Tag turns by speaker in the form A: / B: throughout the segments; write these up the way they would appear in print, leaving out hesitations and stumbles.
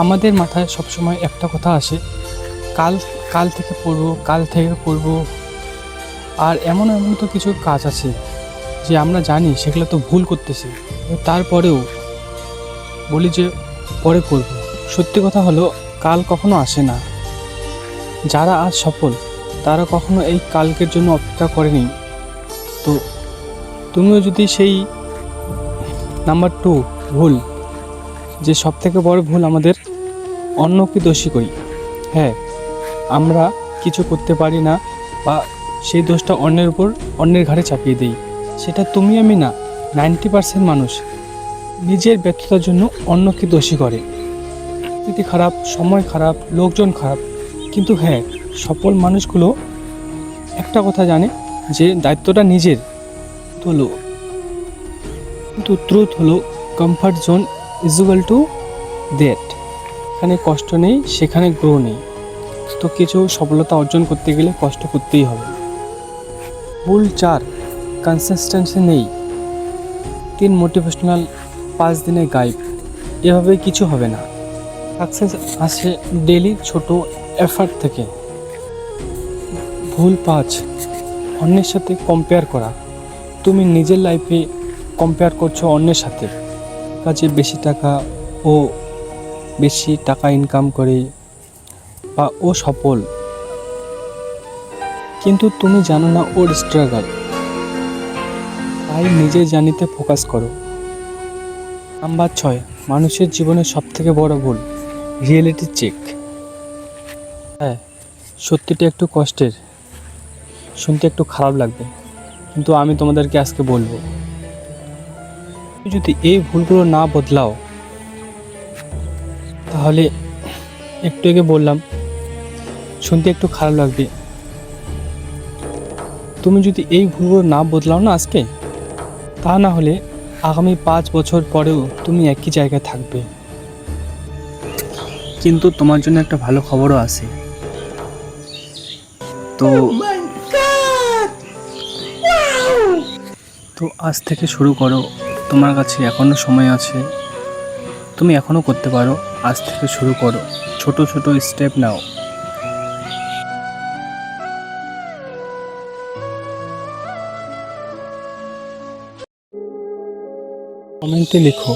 A: আমাদের মাথায় সবসময় একটা কথা আসে, কাল কাল থেকে পড়বো, কাল থেকে পড়বো। আর এমন এমন তো কিছু কাজ আছে যে আমরা জানি সেগুলো তো ভুল করতেছি, তারপরেও বলি যে পরে করব। সত্যি কথা হলো, কাল কখনো আসে না। যারা আজ সফল তারা কখনো এই কালকের জন্য অপেক্ষা করেনি। তো তুমিও যদি সেই নাম্বার 2 ভুল, যে সব থেকে বড় ভুল আমাদের অন্যকে দোষী করি। হ্যাঁ, আমরা কিছু করতে পারি না বা সেই দোষটা অন্যের উপর, অন্যের ঘাড়ে চাপিয়ে দিই। সেটা তুমি আমি না, 90% মানুষ নিজের ব্যর্থতার জন্য অন্যকে দোষী করে। পরিস্থিতি খারাপ, সময় খারাপ, লোকজন খারাপ, কিন্তু হ্যাঁ, সফল মানুষগুলো একটা কথা জানে যে দায়িত্বটা নিজের। হলো কিন্তু ট্রুথ হলো, comfort zone equal to that. এখানে কষ্ট নেই, সেখানে গ্রো নেই। তো কিছু সফলতা অর্জন করতে গেলে কষ্ট করতেই হবে। ভুল 4, কনসিস্টেন্সি নেই। 3, মোটিভেশনাল, 5 দিনে গাইড। এভাবে কিছু হবে না। সাকসেস আসে ডেলি ছোট এফার্ট থেকে। ভুল 5, অন্যের সাথে কম্পেয়ার করা। তুমি নিজের লাইফে কম্পেয়ার করছো অন্যের সাথে। কাজে বেশি টাকা, ও বেশি টাকা ইনকাম করে, বা ও সফল, কিন্তু তুমি জানো না ওর স্ট্রাগল। তাই নিজের জানিতে ফোকাস করো। নাম্বার 6, মানুষের জীবনের সবথেকে বড় ভুল রিয়েলিটি চেক। হ্যাঁ, সত্যিটা একটু কষ্টের, শুনতে একটু খারাপ লাগবে, কিন্তু আমি তোমাদেরকে আজকে বলবো, তুমি যদি এই ভুলগুলো না বদলাও, তাহলে একটু আগে বললাম, শুনতে একটু খারাপ লাগবে, তুমি যদি এই ভুলগুলো না বদলাও না আজকে, তা না হলে আগামী 5 বছর পরেও তুমি একই জায়গায় থাকবে। কিন্তু তোমার জন্য একটা ভালো খবরও আছে। তো তো আজ থেকে শুরু করো। তোমার কাছে এখনো সময় আছে, তুমি এখনো করতে পারো। আজ থেকে শুরু করো, ছোট ছোট স্টেপ নাও। কমেন্টে লিখো,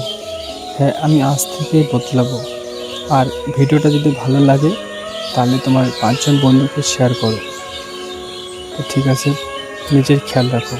A: হ্যাঁ আমি আজ থেকে বদলাবো। আর ভিডিওটা যদি ভালো লাগে তাহলে তোমার 5 জন বন্ধুকে শেয়ার করো। তো ঠিক আছে, নিজের খেয়াল রাখো।